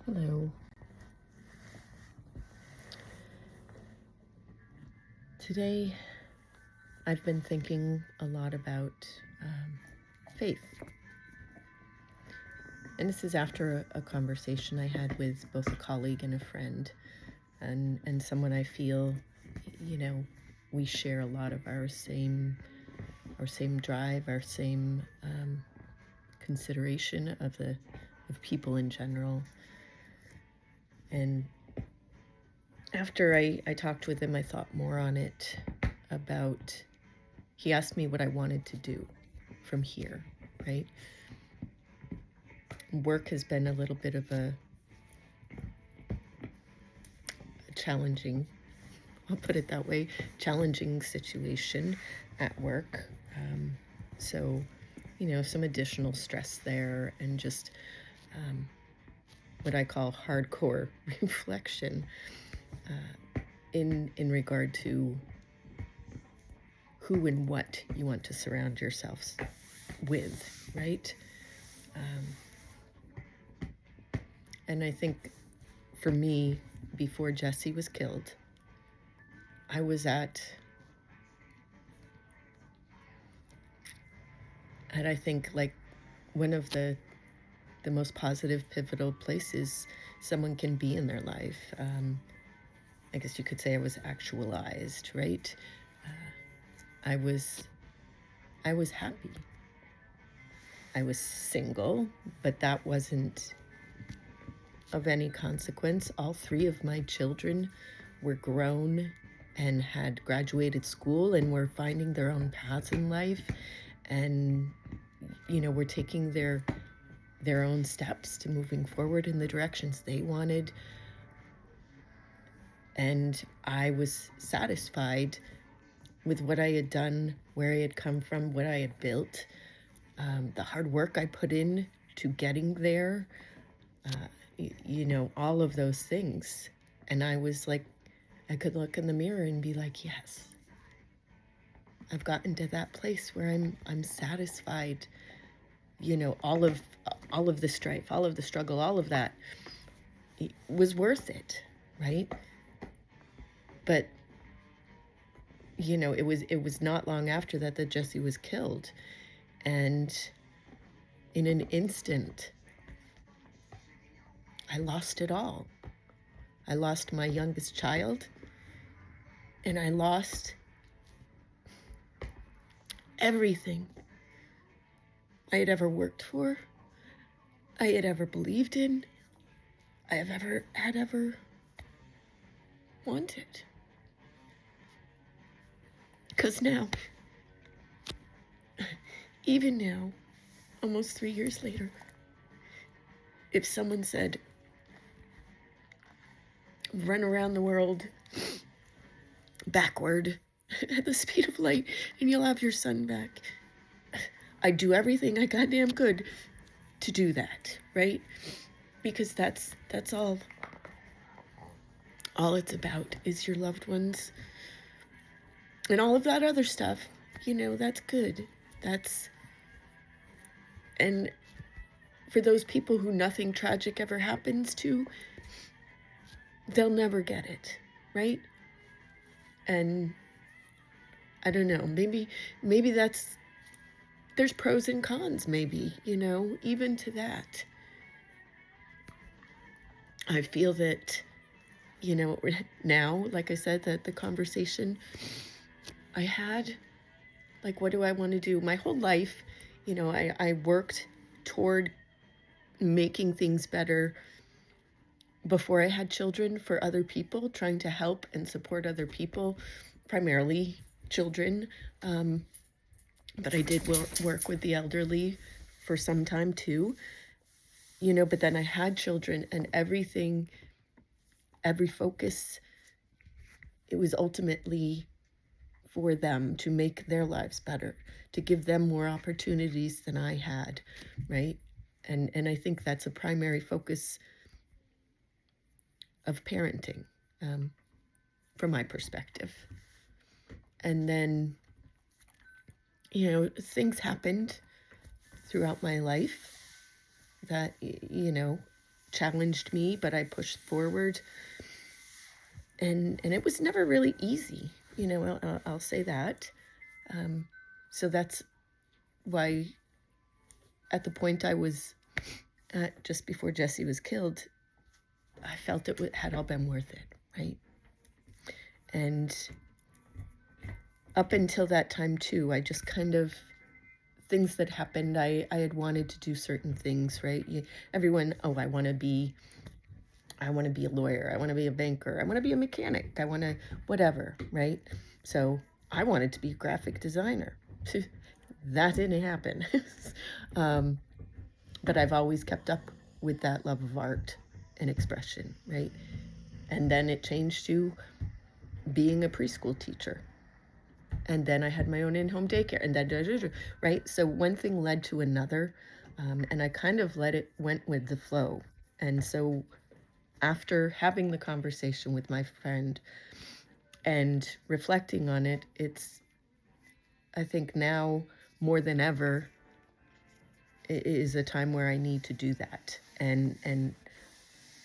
Hello. Today, I've been thinking a lot about faith. And this is after a conversation I had with both a colleague and a friend, and someone I feel, we share a lot of our same drive, our same consideration of people in general. And after I talked with him, I thought more on it about, he asked me what I wanted to do from here, right? Work has been a little bit of a challenging, I'll put it that way, challenging situation at work. So, some additional stress there, and just what I call hardcore reflection in regard to who and what you want to surround yourselves with, right? And I think for me, before Jesse was killed, I was at I think, like, one of the most positive, pivotal places someone can be in their life. I guess you could say I was actualized, right? I was happy. I was single, but that wasn't of any consequence. All three of my children were grown and had graduated school and were finding their own paths in life, and were taking their own steps to moving forward in the directions they wanted. And I was satisfied with what I had done, where I had come from, what I had built, the hard work I put in to getting there, all of those things. And I was like, I could look in the mirror and be like, yes, I've gotten to that place where I'm satisfied. All of the strife, all of the struggle, all of that was worth it, right? But it was not long after that Jesse was killed, and in an instant, I lost it all. I lost my youngest child, and I lost everything I had ever worked for, I had ever believed in, I have ever wanted. Because now, even now, almost 3 years later, if someone said, run around the world backward at the speed of light and you'll have your son back, I'd do everything I goddamn could to do that, right? Because that's all it's about is your loved ones. And all of that other stuff, that's good. And for those people who nothing tragic ever happens to, they'll never get it, right? And I don't know, maybe there's pros and cons, maybe, even to that. I feel that, now, like I said, that the conversation I had, like, what do I want to do? My whole life, I worked toward making things better before I had children for other people, trying to help and support other people, primarily children. But I did work with the elderly for some time too, but then I had children, and every focus, it was ultimately for them to make their lives better, to give them more opportunities than I had, right? And I think that's a primary focus of parenting, from my perspective. And then, things happened throughout my life that, challenged me, but I pushed forward. And it was never really easy, I'll say that. So that's why at the point I was at, just before Jesse was killed, I felt it had all been worth it, right? And up until that time too, I just kind of, things that happened, I had wanted to do certain things, right? Everyone, oh, I want to be a lawyer, I want to be a banker, I want to be a mechanic, I want to whatever, right? So I wanted to be a graphic designer. That didn't happen. But I've always kept up with that love of art and expression, right? And then it changed to being a preschool teacher. And then I had my own in-home daycare, and then, right? So one thing led to another, and I kind of went with the flow. And so after having the conversation with my friend and reflecting on it, I think now more than ever, it is a time where I need to do that. And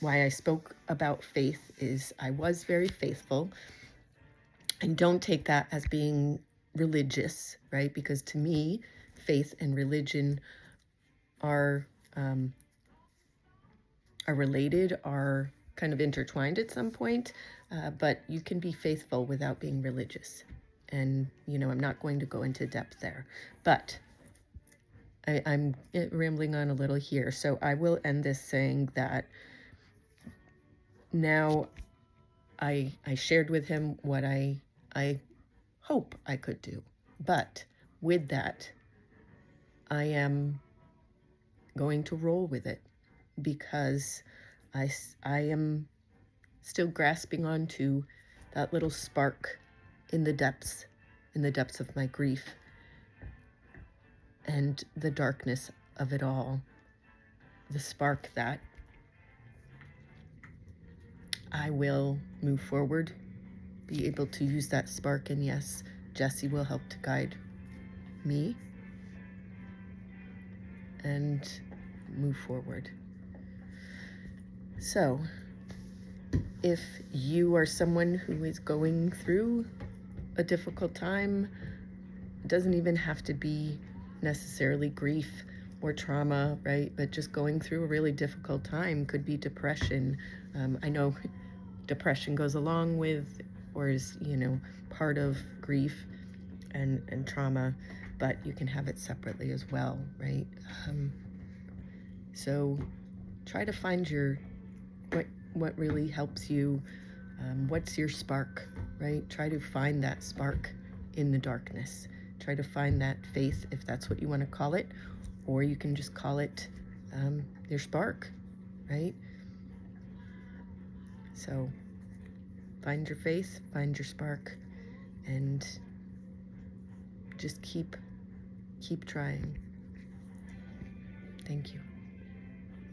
why I spoke about faith is I was very faithful. And don't take that as being religious, right? Because to me, faith and religion are related, are kind of intertwined at some point, but you can be faithful without being religious. And, I'm not going to go into depth there, but I'm rambling on a little here. So I will end this saying that now I shared with him what I hope I could do. But with that, I am going to roll with it because I am still grasping onto that little spark in the depths of my grief and the darkness of it all. The spark that I will move forward, be able to use that spark, and yes, Jesse will help to guide me and move forward. So, if you are someone who is going through a difficult time, it doesn't even have to be necessarily grief or trauma, right? But just going through a really difficult time could be depression. I know depression goes along with, or is, part of grief and trauma, but you can have it separately as well, right? So try to find what really helps you. What's your spark, right? Try to find that spark in the darkness. Try to find that faith, if that's what you want to call it, or you can just call it your spark, right? So find your faith, find your spark, and just keep trying. Thank you.